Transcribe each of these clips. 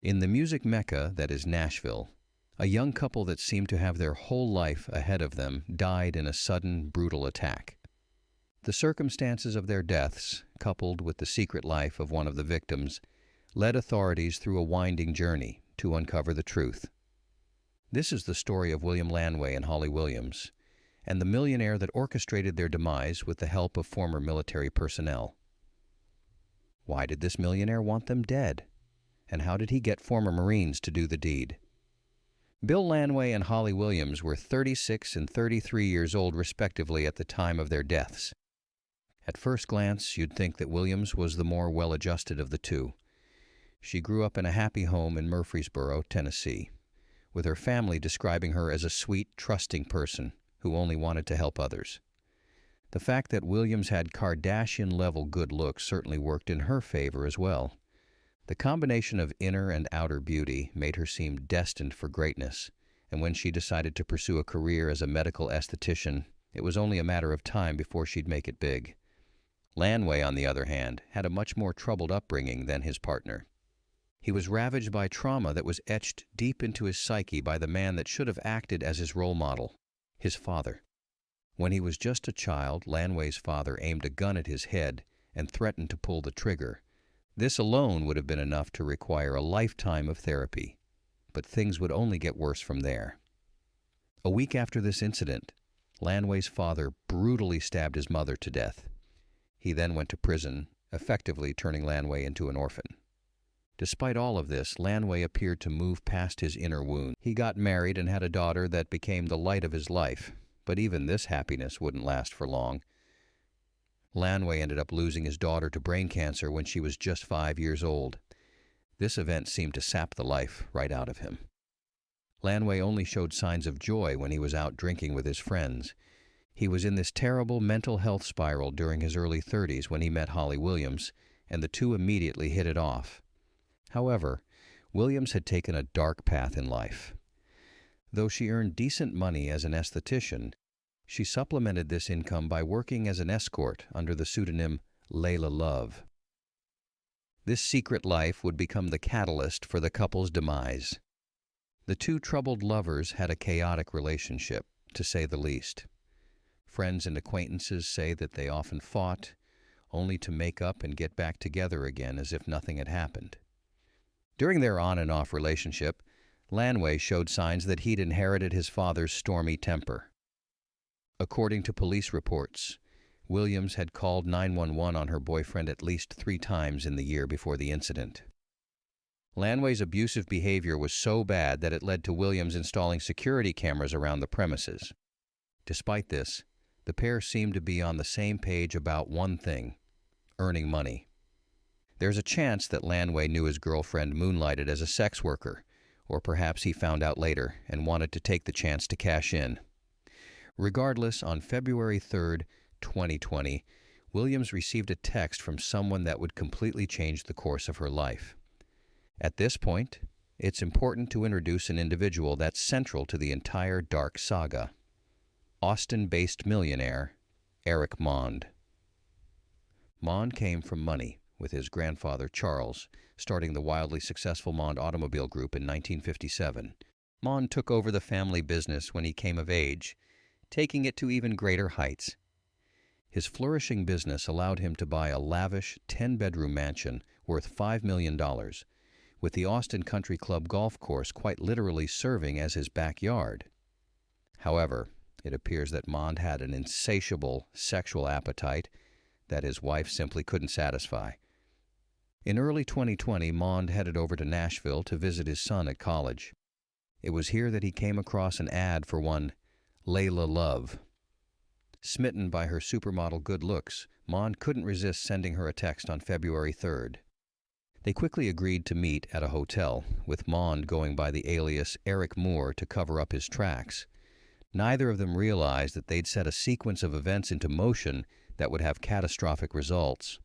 In the music mecca that is Nashville, a young couple that seemed to have their whole life ahead of them died in a sudden, brutal attack. The circumstances of their deaths, coupled with the secret life of one of the victims, led authorities through a winding journey to uncover the truth. This is the story of William Lanway and Holly Williams, and the millionaire that orchestrated their demise with the help of former military personnel. Why did this millionaire want them dead? And how did he get former Marines to do the deed? Bill Lanway and Holly Williams were 36 and 33 years old respectively at the time of their deaths. At first glance, you'd think that Williams was the more well-adjusted of the two. She grew up in a happy home in Murfreesboro, Tennessee, with her family describing her as a sweet, trusting person who only wanted to help others. The fact that Williams had Kardashian-level good looks certainly worked in her favor as well. The combination of inner and outer beauty made her seem destined for greatness, and when she decided to pursue a career as a medical esthetician, it was only a matter of time before she'd make it big. Lanway, on the other hand, had a much more troubled upbringing than his partner. He was ravaged by trauma that was etched deep into his psyche by the man that should have acted as his role model, his father. When he was just a child, Lanway's father aimed a gun at his head and threatened to pull the trigger. This alone would have been enough to require a lifetime of therapy, but things would only get worse from there. A week after this incident, Lanway's father brutally stabbed his mother to death. He then went to prison, effectively turning Lanway into an orphan. Despite all of this, Lanway appeared to move past his inner wound. He got married and had a daughter that became the light of his life, but even this happiness wouldn't last for long. Lanway ended up losing his daughter to brain cancer when she was just 5 years old. This event seemed to sap the life right out of him. Lanway only showed signs of joy when he was out drinking with his friends. He was in this terrible mental health spiral during his early 30s when he met Holly Williams, and the two immediately hit it off. However, Williams had taken a dark path in life. Though she earned decent money as an esthetician, she supplemented this income by working as an escort under the pseudonym Layla Love. This secret life would become the catalyst for the couple's demise. The two troubled lovers had a chaotic relationship, to say the least. Friends and acquaintances say that they often fought, only to make up and get back together again as if nothing had happened. During their on and off relationship, Lanway showed signs that he'd inherited his father's stormy temper. According to police reports, Williams had called 911 on her boyfriend at least 3 times in the year before the incident. Lanway's abusive behavior was so bad that it led to Williams installing security cameras around the premises. Despite this, the pair seemed to be on the same page about one thing: earning money. There's a chance that Lanway knew his girlfriend moonlighted as a sex worker, or perhaps he found out later and wanted to take the chance to cash in. Regardless, on February 3rd, 2020, Williams received a text from someone that would completely change the course of her life. At this point, it's important to introduce an individual that's central to the entire dark saga: Austin-based millionaire Eric Mond. Mond came from money, with his grandfather Charles starting the wildly successful Mond Automobile Group in 1957. Mond took over the family business when he came of age, taking it to even greater heights. His flourishing business allowed him to buy a lavish 10-bedroom mansion worth $5 million, with the Austin Country Club golf course quite literally serving as his backyard. However, it appears that Mond had an insatiable sexual appetite that his wife simply couldn't satisfy. In early 2020, Mond headed over to Nashville to visit his son at college. It was here that he came across an ad for one Layla Love. Smitten by her supermodel good looks, Mond couldn't resist sending her a text on February 3rd. They quickly agreed to meet at a hotel, with Mond going by the alias Eric Moore to cover up his tracks. Neither of them realized that they'd set a sequence of events into motion that would have catastrophic results.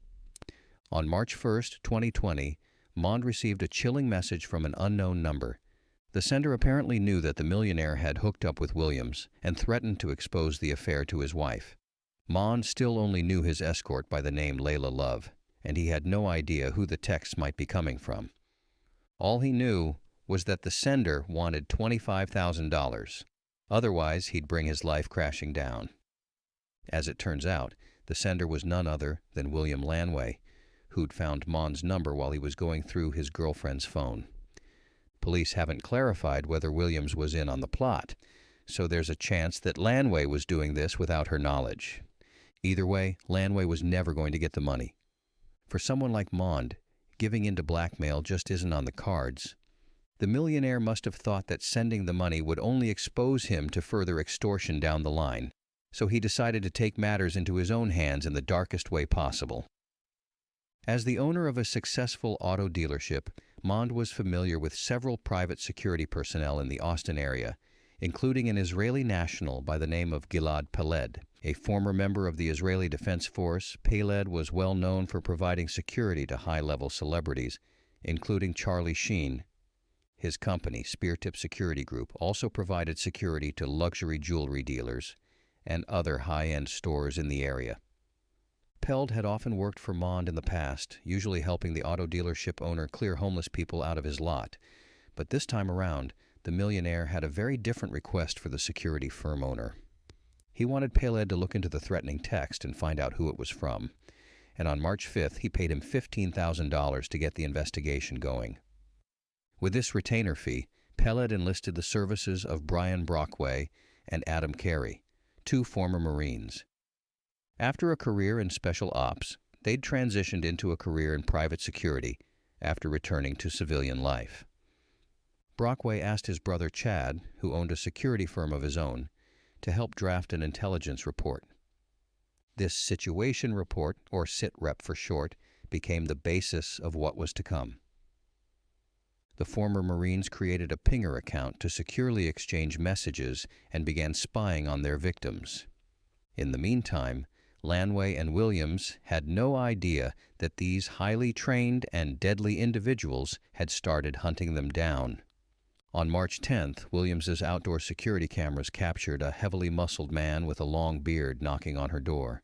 On March 1st, 2020, Mond received a chilling message from an unknown number. The sender apparently knew that the millionaire had hooked up with Williams and threatened to expose the affair to his wife. Mond still only knew his escort by the name Layla Love, and he had no idea who the texts might be coming from. All he knew was that the sender wanted $25,000. Otherwise, he'd bring his life crashing down. As it turns out, the sender was none other than William Lanway, who'd found Mond's number while he was going through his girlfriend's phone. Police haven't clarified whether Williams was in on the plot, so there's a chance that Lanway was doing this without her knowledge. Either way, Lanway was never going to get the money. For someone like Mond, giving in to blackmail just isn't on the cards. The millionaire must have thought that sending the money would only expose him to further extortion down the line, so he decided to take matters into his own hands in the darkest way possible. As the owner of a successful auto dealership, Mond was familiar with several private security personnel in the Austin area, including an Israeli national by the name of Gilad Peled. A former member of the Israeli Defense Force, Peled was well known for providing security to high-level celebrities, including Charlie Sheen. His company, Speartip Security Group, also provided security to luxury jewelry dealers and other high-end stores in the area. Peled had often worked for Mond in the past, usually helping the auto dealership owner clear homeless people out of his lot. But this time around, the millionaire had a very different request for the security firm owner. He wanted Peled to look into the threatening text and find out who it was from. And on March 5th, he paid him $15,000 to get the investigation going. With this retainer fee, Peled enlisted the services of Brian Brockway and Adam Carey, two former Marines. After a career in special ops, they'd transitioned into a career in private security after returning to civilian life. Brockway asked his brother Chad, who owned a security firm of his own, to help draft an intelligence report. This situation report, or SITREP for short, became the basis of what was to come. The former Marines created a pinger account to securely exchange messages and began spying on their victims. In the meantime, Lanway and Williams had no idea that these highly trained and deadly individuals had started hunting them down. On March 10th, Williams's outdoor security cameras captured a heavily muscled man with a long beard knocking on her door.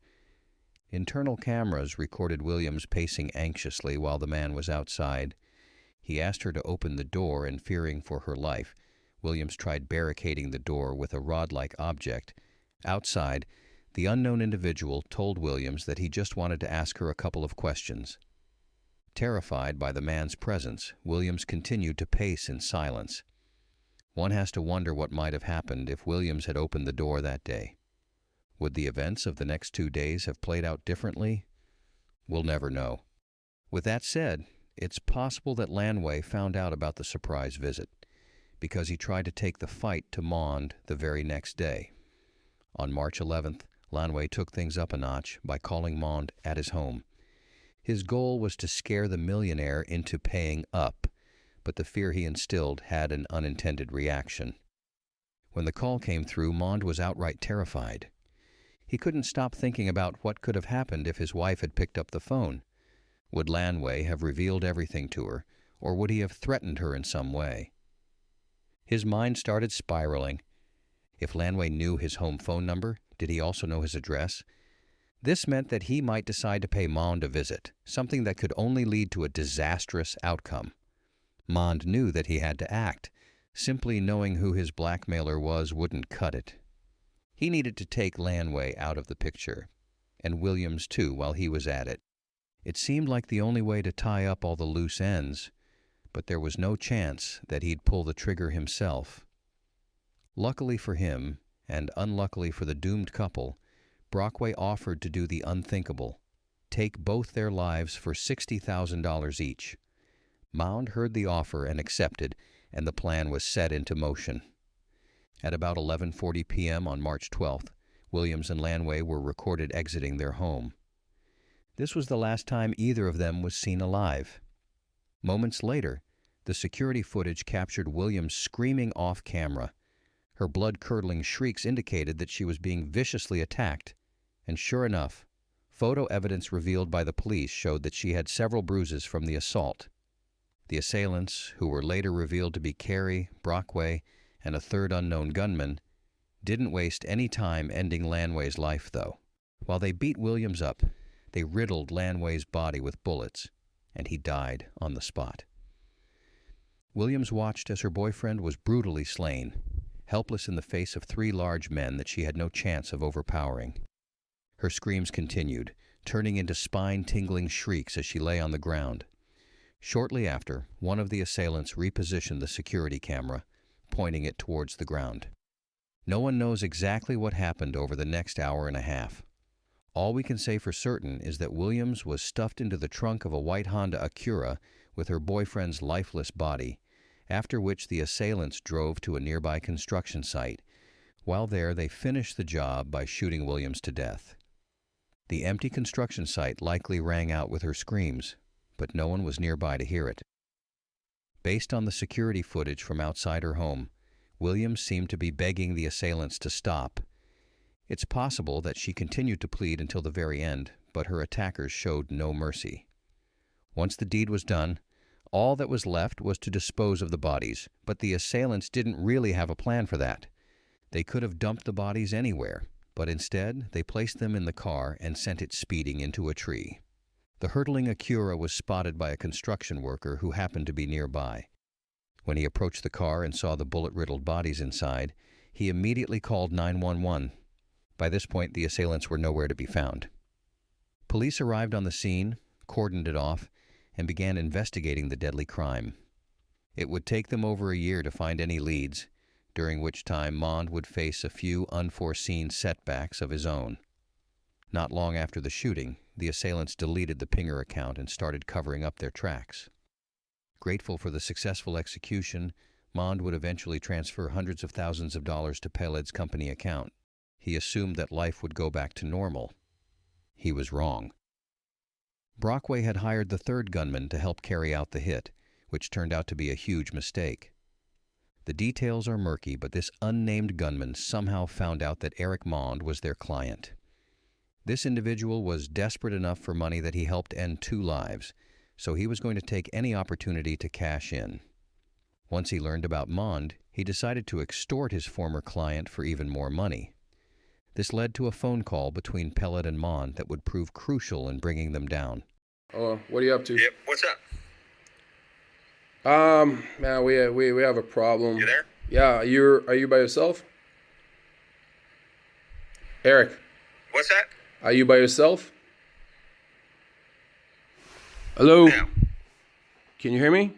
Internal cameras recorded Williams pacing anxiously while the man was outside. He asked her to open the door, and fearing for her life, Williams tried barricading the door with a rod-like object. Outside, the unknown individual told Williams that he just wanted to ask her a couple of questions. Terrified by the man's presence, Williams continued to pace in silence. One has to wonder what might have happened if Williams had opened the door that day. Would the events of the next 2 days have played out differently? We'll never know. With that said, it's possible that Lanway found out about the surprise visit, because he tried to take the fight to Mond the very next day. On March 11th, Lanway took things up a notch by calling Mond at his home. His goal was to scare the millionaire into paying up, but the fear he instilled had an unintended reaction. When the call came through, Mond was outright terrified. He couldn't stop thinking about what could have happened if his wife had picked up the phone. Would Lanway have revealed everything to her, or would he have threatened her in some way? His mind started spiraling. If Lanway knew his home phone number, did he also know his address? This meant that he might decide to pay Mond a visit, something that could only lead to a disastrous outcome. Mond knew that he had to act. Simply knowing who his blackmailer was wouldn't cut it. He needed to take Lanway out of the picture, and Williams too while he was at it. It seemed like the only way to tie up all the loose ends, but there was no chance that he'd pull the trigger himself. Luckily for him, and unluckily for the doomed couple, Brockway offered to do the unthinkable, take both their lives for $60,000 each. Mond heard the offer and accepted, and the plan was set into motion. At about 11:40 p.m. on March 12th, Williams and Lanway were recorded exiting their home. This was the last time either of them was seen alive. Moments later, the security footage captured Williams screaming off camera. Her blood-curdling shrieks indicated that she was being viciously attacked, and sure enough, photo evidence revealed by the police showed that she had several bruises from the assault. The assailants, who were later revealed to be Carey, Brockway, and a third unknown gunman, didn't waste any time ending Lanway's life, though. While they beat Williams up, they riddled Lanway's body with bullets, and he died on the spot. Williams watched as her boyfriend was brutally slain, helpless in the face of 3 large men that she had no chance of overpowering. Her screams continued, turning into spine-tingling shrieks as she lay on the ground. Shortly after, one of the assailants repositioned the security camera, pointing it towards the ground. No one knows exactly what happened over the next hour and a half. All we can say for certain is that Williams was stuffed into the trunk of a white Honda Acura with her boyfriend's lifeless body, after which the assailants drove to a nearby construction site. While there, they finished the job by shooting Williams to death. The empty construction site likely rang out with her screams, but no one was nearby to hear it. Based on the security footage from outside her home, Williams seemed to be begging the assailants to stop. It's possible that she continued to plead until the very end, but her attackers showed no mercy. Once the deed was done, all that was left was to dispose of the bodies, but the assailants didn't really have a plan for that. They could have dumped the bodies anywhere, but instead they placed them in the car and sent it speeding into a tree. The hurtling Acura was spotted by a construction worker who happened to be nearby. When he approached the car and saw the bullet-riddled bodies inside, he immediately called 911. By this point, the assailants were nowhere to be found. Police arrived on the scene, cordoned it off, and began investigating the deadly crime. It would take them over a year to find any leads, during which time Mond would face a few unforeseen setbacks of his own. Not long after the shooting, the assailants deleted the Pinger account and started covering up their tracks. Grateful for the successful execution, Mond would eventually transfer hundreds of thousands of dollars to Peled's company account. He assumed that life would go back to normal. He was wrong. Brockway had hired the 3rd gunman to help carry out the hit, which turned out to be a huge mistake. The details are murky, but this unnamed gunman somehow found out that Eric Mond was their client. This individual was desperate enough for money that he helped end 2 lives, so he was going to take any opportunity to cash in. Once he learned about Mond, he decided to extort his former client for even more money. This led to a phone call between Pellet and Mond that would prove crucial in bringing them down. Oh, what are you up to? Yep, what's up? Man, we have a problem. You there? Yeah, are you by yourself? Eric, What's that? are you by yourself? Hello? Now, Can you hear me?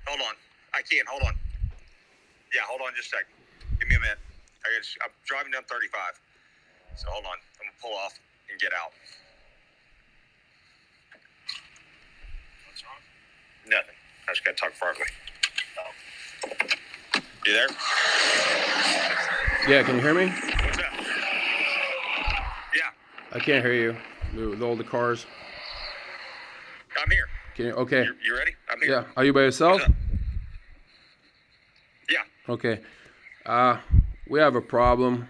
hold on. I can't, hold on. Yeah, hold on just a second. Give me a minute. I'm driving down 35. So hold on. I'm going to pull off and get out. What's wrong? Nothing. I just got to talk privately. Oh. You there? Yeah, can you hear me? What's up? Yeah, I can't hear you with all the cars. I'm here. Can you? Okay. You ready? I'm here. Yeah. Are you by yourself? What's up? Yeah. Okay. We have a problem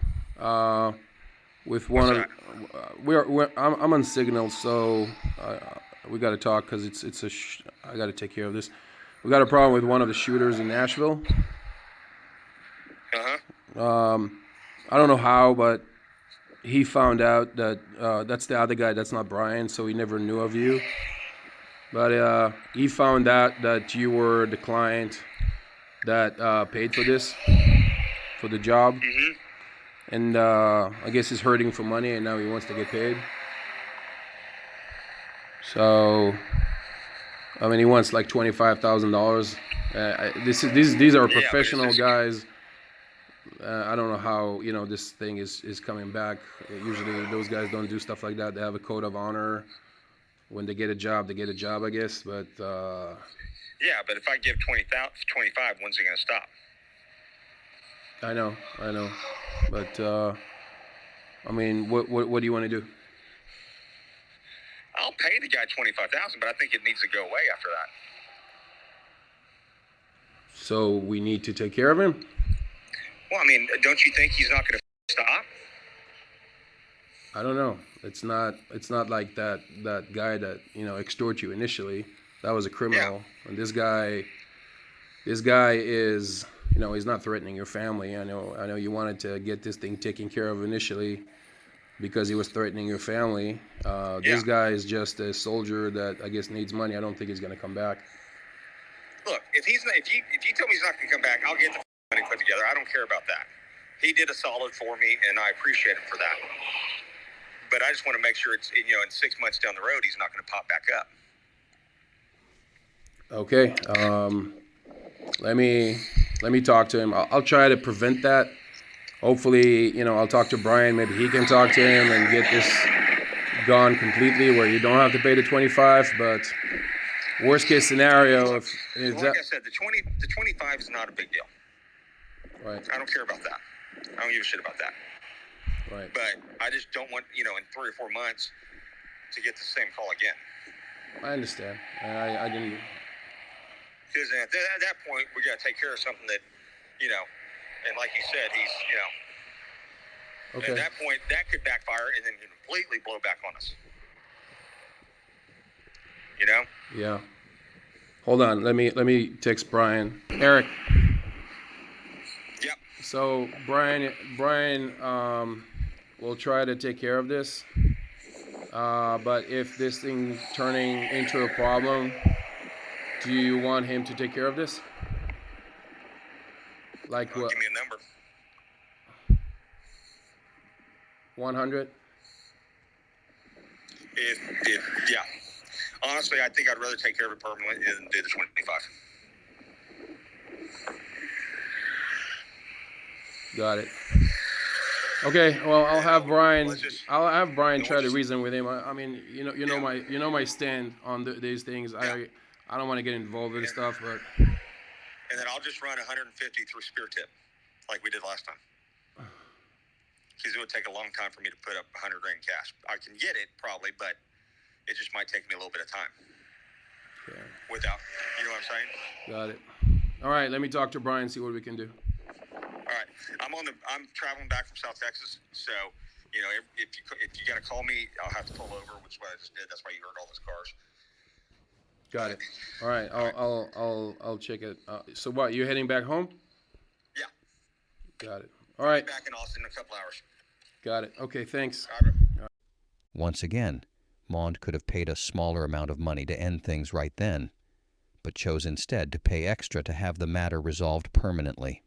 with one of. I'm on signal, so we got to talk because I got to take care of this. We got a problem with one of the shooters in Nashville. I don't know how, but he found out that that's the other guy. That's not Brian, so he never knew of you. But he found out that you were the client that paid for this, for the job. Mm-hmm. And I guess he's hurting for money, and now he wants to get paid. So, I mean, he wants like $25,000. These are professional guys. I don't know how this thing is coming back. Usually, those guys don't do stuff like that. They have a code of honor. When they get a job, I guess. But Yeah, but if I give 25, when's it going to stop? I know. But I mean, what do you want to do? I'll pay the guy $25,000, but I think it needs to go away after that. So we need to take care of him? Well, I mean, don't you think he's not going to stop? I don't know. It's not like that guy that extort you initially. That was a criminal. Yeah. And this guy is he's not threatening your family. I know you wanted to get this thing taken care of initially because he was threatening your family. This guy is just a soldier that I guess needs money. I don't think he's going to come back. Look, if you tell me he's not going to come back, I'll get the money put together. I don't care about that. He did a solid for me, and I appreciate him for that. But I just want to make sure it's, in 6 months down the road, he's not going to pop back up. Okay. Let me talk to him. I'll try to prevent that. Hopefully, I'll talk to Brian. Maybe he can talk to him and get this gone completely, where you don't have to pay the 25. But worst case scenario, like I said, the 25 is not a big deal. Right. I don't care about that. I don't give a shit about that. Right. But I just don't want, in 3 or 4 months to get the same call again. I understand. I didn't. Because at that point, we got to take care of something that, and like you said, he's, Okay. at that point, that could backfire and then completely blow back on us. Yeah. Hold on. Let me text Brian. Eric. Yep. So Brian will try to take care of this. But if this thing turning into a problem, do you want him to take care of this? Like what? Give me a number. 100? Yeah. Honestly, I think I'd rather take care of it permanently than do the 25. Got it. Okay, well, I'll have Brian try to reason with him. I mean, my stand on these things. I don't want to get involved with this stuff, but. And then I'll just run 150 through Spear Tip, like we did last time. Because it would take a long time for me to put up $100,000 cash. I can get it probably, but it just might take me a little bit of time. Yeah. Without, you know what I'm saying? Got it. All right, let me talk to Brian, see what we can do. All right, I'm traveling back from South Texas, so if you got to call me, I'll have to pull over, which is what I just did. That's why you heard all those cars. Got it. All right, I'll check it. So what? You're heading back home? Yeah. Got it. All right. I'll be back in Austin in a couple hours. Got it. Okay, thanks. All right. Once again, Mond could have paid a smaller amount of money to end things right then, but chose instead to pay extra to have the matter resolved permanently.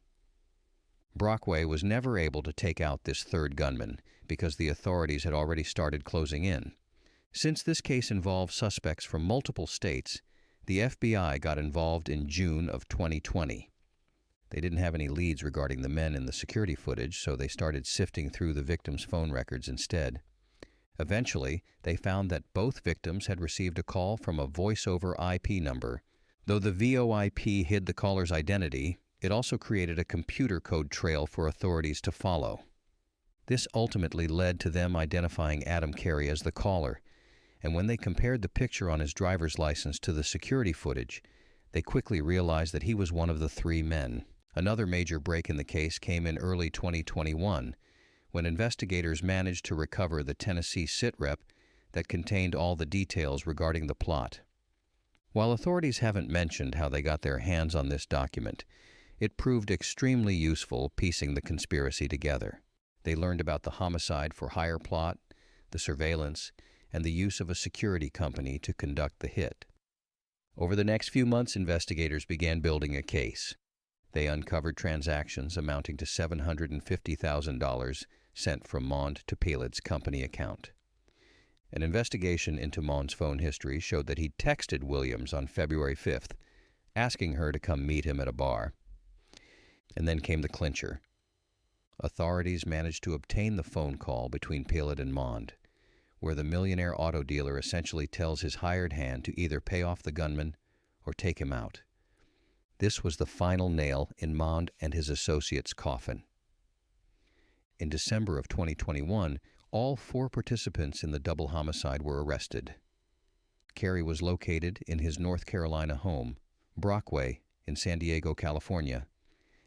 Brockway was never able to take out this third gunman because the authorities had already started closing in. Since this case involved suspects from multiple states, the FBI got involved in June of 2020. They didn't have any leads regarding the men in the security footage, so they started sifting through the victims' phone records instead. Eventually, they found that both victims had received a call from a voice-over IP number. Though the VoIP hid the caller's identity, it also created a computer code trail for authorities to follow. This ultimately led to them identifying Adam Carey as the caller, and when they compared the picture on his driver's license to the security footage, they quickly realized that he was one of the 3 men. Another major break in the case came in early 2021, when investigators managed to recover the Tennessee sitrep that contained all the details regarding the plot. While authorities haven't mentioned how they got their hands on this document, it proved extremely useful piecing the conspiracy together. They learned about the homicide for hire plot, the surveillance, and the use of a security company to conduct the hit. Over the next few months, investigators began building a case. They uncovered transactions amounting to $750,000 sent from Mond to Peled's company account. An investigation into Mond's phone history showed that he texted Williams on February 5th, asking her to come meet him at a bar. And then came the clincher. Authorities managed to obtain the phone call between Peled and Mond, where the millionaire auto dealer essentially tells his hired hand to either pay off the gunman or take him out. This was the final nail in Mond and his associates' coffin. In December of 2021, all 4 participants in the double homicide were arrested. Carey was located in his North Carolina home, Brockway in San Diego, California,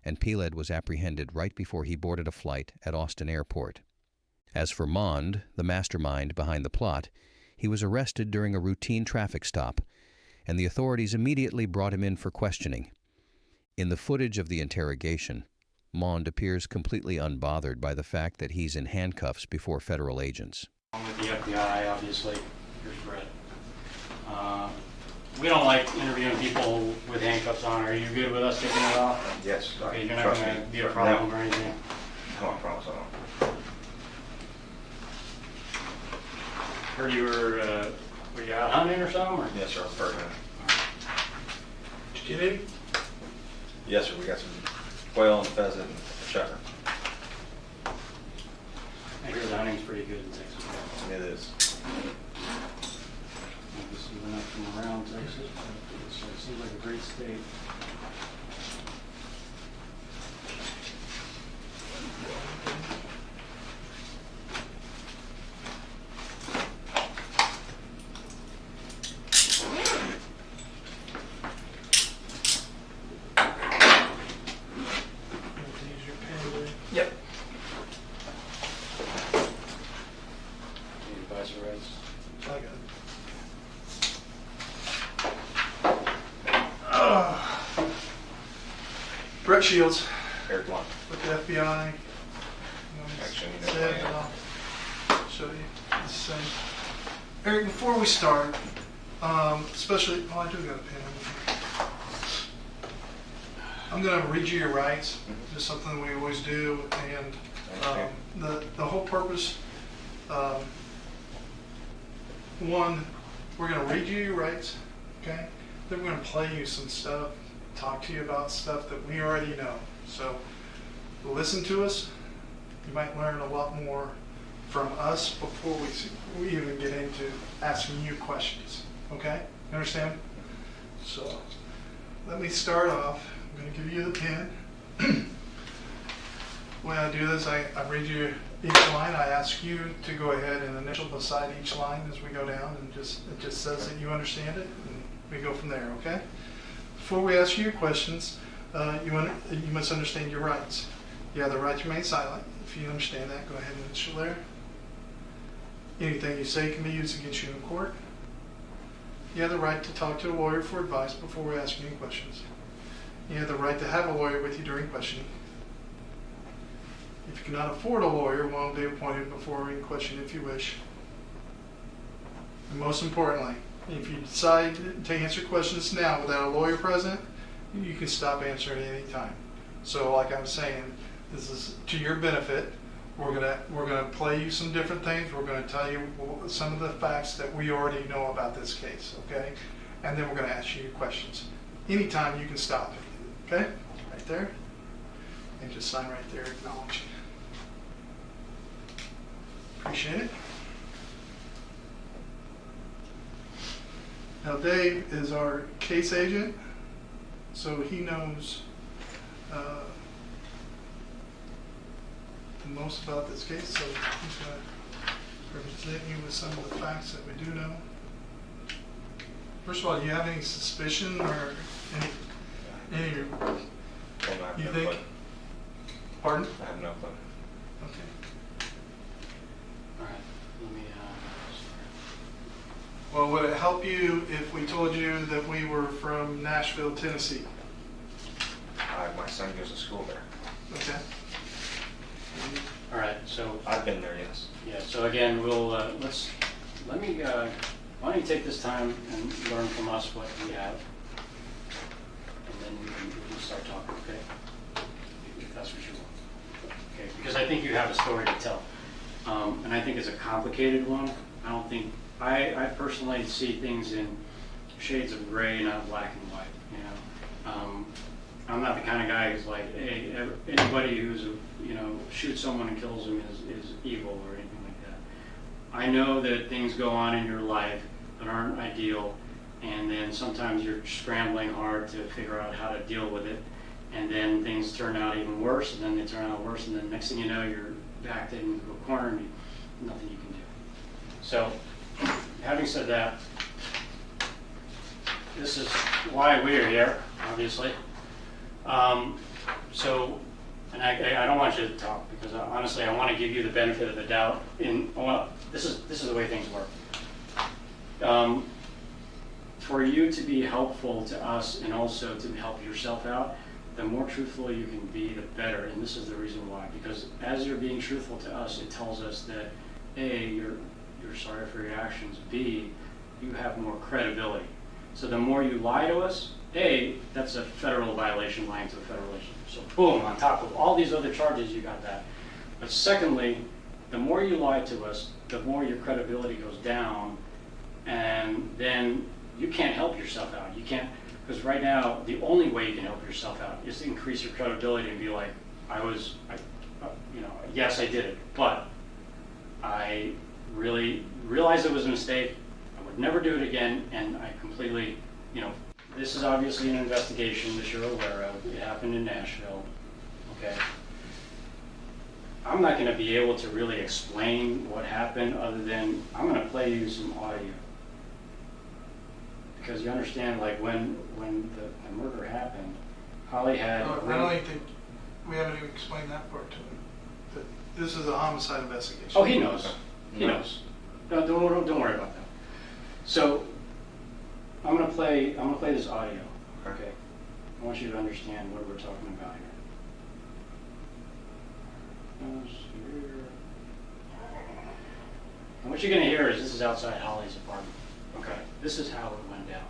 and Peled was apprehended right before he boarded a flight at Austin Airport. As for Mond, the mastermind behind the plot, he was arrested during a routine traffic stop, and the authorities immediately brought him in for questioning. In the footage of the interrogation, Mond appears completely unbothered by the fact that he's in handcuffs before federal agents. With the FBI, obviously, you're Fred. we don't like interviewing people with handcuffs on. Are you good with us taking it off? Yes. Okay, you're not Trust going to me. be a problem or anything. No, I promise I don't. Heard you were you out hunting or something? Or? Yes, sir. Perfect. Did you get any? Yes, sir. We got some quail and pheasant and checker. I hear the hunting's pretty good in Texas. It is. Obviously, we're not from around Texas, but it seems like a great state. Yep. Any advice or rights? Brett Shields Eric Blunt. with the FBI. Actually, you know, Said, I'll show you the same. Eric, before we start, especially, oh, I do got a pen. I'm going to read you your rights, just something we always do, and the whole purpose, one, we're going to read you your rights, okay? Then we're going to play you some stuff, talk to you about stuff that we already know. So listen to us. You might learn a lot more from us before we even get into asking you questions, okay? You understand? So let me start off. I'm going to give you the pen. The way I do this, I read you each line. I ask you to go ahead and initial beside each line as we go down, and it just says that you understand it, and we go from there, okay? Before we ask you your questions, you must understand your rights. You have the right to remain silent. If you understand that, go ahead and initial there. Anything you say can be used against you in court. You have the right to talk to a lawyer for advice before we ask you any questions. You have the right to have a lawyer with you during questioning. If you cannot afford a lawyer, one will be appointed before any question if you wish. And most importantly, if you decide to answer questions now without a lawyer present, you can stop answering at any time. So like I was saying, this is to your benefit. We're gonna play you some different things. We're gonna tell you some of the facts that we already know about this case, okay? And then we're gonna ask you questions. Anytime you can stop it, okay? Right there. And just sign right there, acknowledge. Appreciate it. Now Dave is our case agent, so he knows the most about this case, so he's going to represent you with some of the facts that we do know. First of all, do you have any suspicion or any you think? Pardon? I have no clue. Okay. All right, let me Well, would it help you if we told you that we were from Nashville, Tennessee? My son goes to school there. Okay. All right, so I've been there, yes. yeah, so again, we'll why don't you take this time and learn from us what we have, and then we can start talking, okay? If that's what you want. Okay, because I think you have a story to tell, and I think it's a complicated one. I don't think I personally see things in shades of gray, not black and white. You know, I'm not the kind of guy who's like, hey, anybody who's shoots someone and kills them is evil or anything like that. I know that things go on in your life that aren't ideal, and then sometimes you're scrambling hard to figure out how to deal with it, and then things turn out even worse, and then they turn out worse, and then next thing you know, you're backed into a corner and nothing you can do. So, having said that, this is why we're here, obviously. And I don't want you to talk because honestly, I want to give you the benefit of the doubt. This is the way things work. For you to be helpful to us and also to help yourself out, the more truthful you can be, the better. And this is the reason why. Because as you're being truthful to us, it tells us that A, you're sorry for your actions. B, you have more credibility. So the more you lie to us, A, that's a federal violation, lying to a federal issue. So boom, on top of all these other charges, you got that. But secondly, the more you lie to us, the more your credibility goes down, and then you can't help yourself out. You can't, because right now, the only way you can help yourself out is to increase your credibility and be like, yes, I did it, but I really realized it was a mistake. I would never do it again, and I completely, this is obviously an investigation that you're aware of. It happened in Nashville, okay? I'm not going to be able to really explain what happened other than I'm going to play you some audio. Because you understand, like, when the murder happened, Holly had... No, I don't even think, we haven't even explained that part to him. That this is a homicide investigation. Oh, he knows. He knows. Don't worry about that. So, I'm gonna play this audio. Okay. I want you to understand what we're talking about here. And what you're gonna hear is this is outside Holly's apartment. Okay. This is how it went down.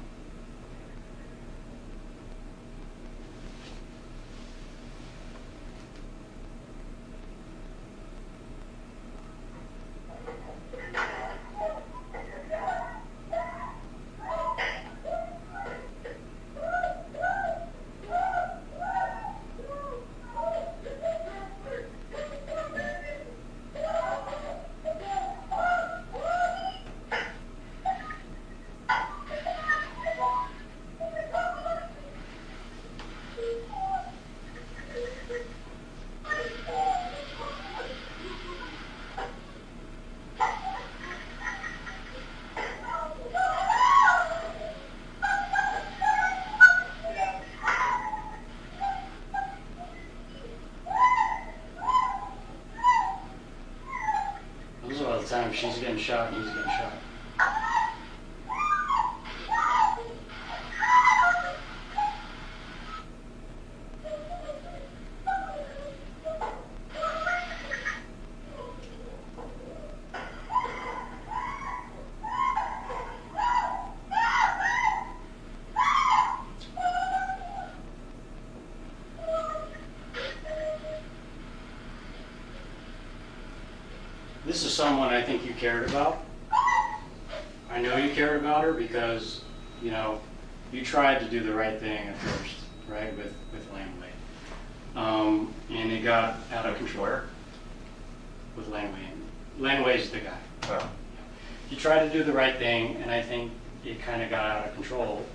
Time she's getting shot and he's getting shot. This is someone I think you cared about. I know you cared about her because, you tried to do the right thing at first, right, with Langley. And it got out of control with Langley. Langley's the guy. Oh. You tried to do the right thing, and I think it kind of got out of control.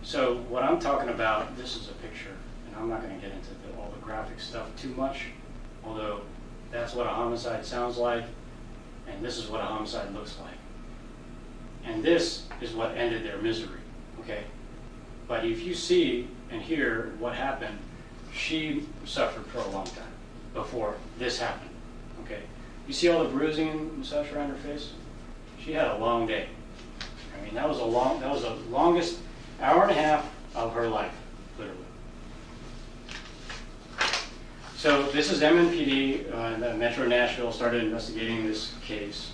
So what I'm talking about, this is a picture, and I'm not going to get into all the graphic stuff too much, although that's what a homicide sounds like, and this is what a homicide looks like. And this is what ended their misery, okay? But if you see and hear what happened, she suffered for a long time before this happened, okay? You see all the bruising and such around her face? She had a long day. I mean, that was the longest hour and a half of her life, literally. So this is MNPD, Metro Nashville started investigating this case.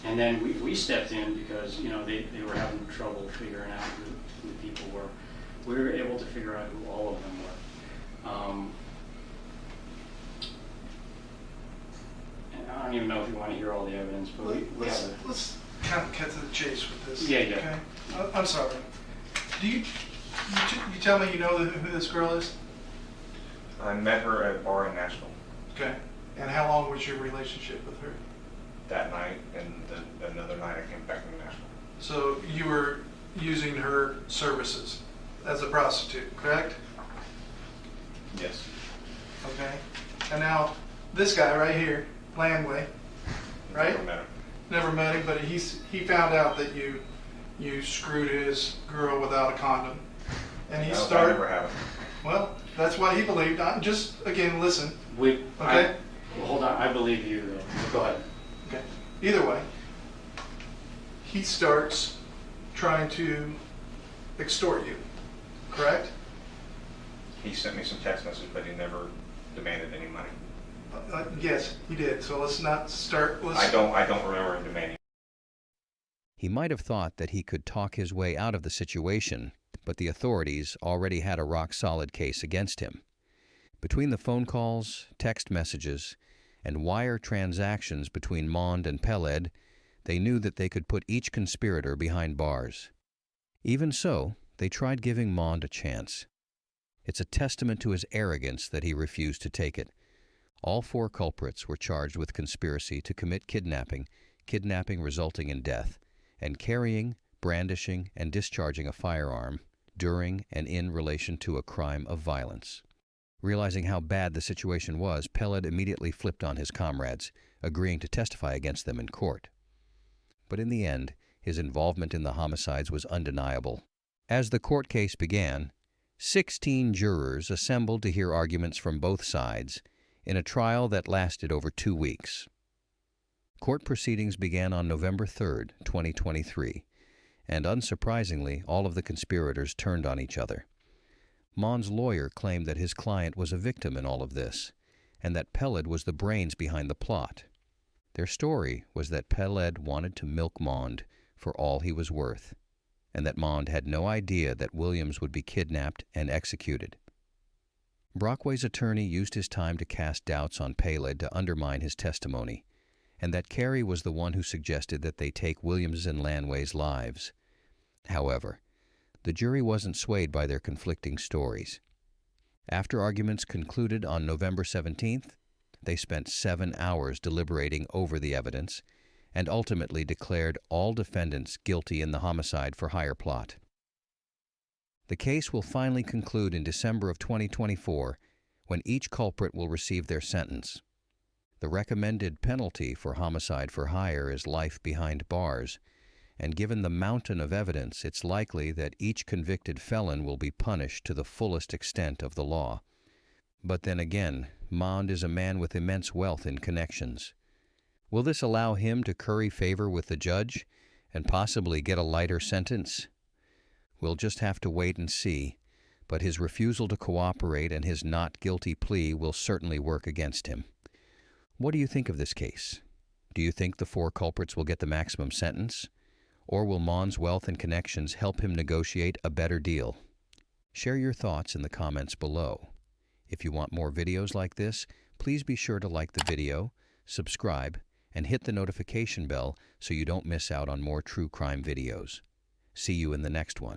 And then we stepped in because, they were having trouble figuring out who the people were. We were able to figure out who all of them were. And I don't even know if you want to hear all the evidence, but let's kind of cut to the chase with this. Yeah. Okay? I'm sorry. Do you tell me you know who this girl is? I met her at a bar in Nashville Okay. And how long was your relationship with her? that night, and another night I came back from Nashville. So you were using her services as a prostitute, correct? Yes. Okay. And now this guy right here, Landway, right? Never met him. Never met him, but he found out that you screwed his girl without a condom, and he No, started. I never have. Well, that's what he believed. Just again, listen. Well, hold on, I believe you though. Go ahead. Okay. Either way, he starts trying to extort you, correct? He sent me some text messages, but he never demanded any money. Yes, he did. So let's not start. I don't remember him demanding. He might have thought that he could talk his way out of the situation, but the authorities already had a rock-solid case against him. Between the phone calls, text messages, and wire transactions between Mond and Peled, they knew that they could put each conspirator behind bars. Even so, they tried giving Mond a chance. It's a testament to his arrogance that he refused to take it. All 4 culprits were charged with conspiracy to commit kidnapping, kidnapping resulting in death, and carrying, brandishing, and discharging a firearm during and in relation to a crime of violence. Realizing how bad the situation was, Peled immediately flipped on his comrades, agreeing to testify against them in court. But in the end, his involvement in the homicides was undeniable. As the court case began, 16 jurors assembled to hear arguments from both sides in a trial that lasted over 2 weeks. Court proceedings began on November 3, 2023, and unsurprisingly, all of the conspirators turned on each other. Mond's lawyer claimed that his client was a victim in all of this, and that Peled was the brains behind the plot. Their story was that Peled wanted to milk Mond for all he was worth, and that Mond had no idea that Williams would be kidnapped and executed. Brockway's attorney used his time to cast doubts on Peled to undermine his testimony, and that Carey was the one who suggested that they take Williams and Lanway's lives. However, the jury wasn't swayed by their conflicting stories. After arguments concluded on November 17th, they spent 7 hours deliberating over the evidence and ultimately declared all defendants guilty in the homicide for hire plot. The case will finally conclude in December of 2024, when each culprit will receive their sentence. The recommended penalty for homicide for hire is life behind bars, and given the mountain of evidence, it's likely that each convicted felon will be punished to the fullest extent of the law. But then again, Mond is a man with immense wealth and connections. Will this allow him to curry favor with the judge and possibly get a lighter sentence? We'll just have to wait and see, but his refusal to cooperate and his not guilty plea will certainly work against him. What do you think of this case? Do you think the 4 culprits will get the maximum sentence? Or will Mond's wealth and connections help him negotiate a better deal? Share your thoughts in the comments below. If you want more videos like this, please be sure to like the video, subscribe, and hit the notification bell so you don't miss out on more true crime videos. See you in the next one.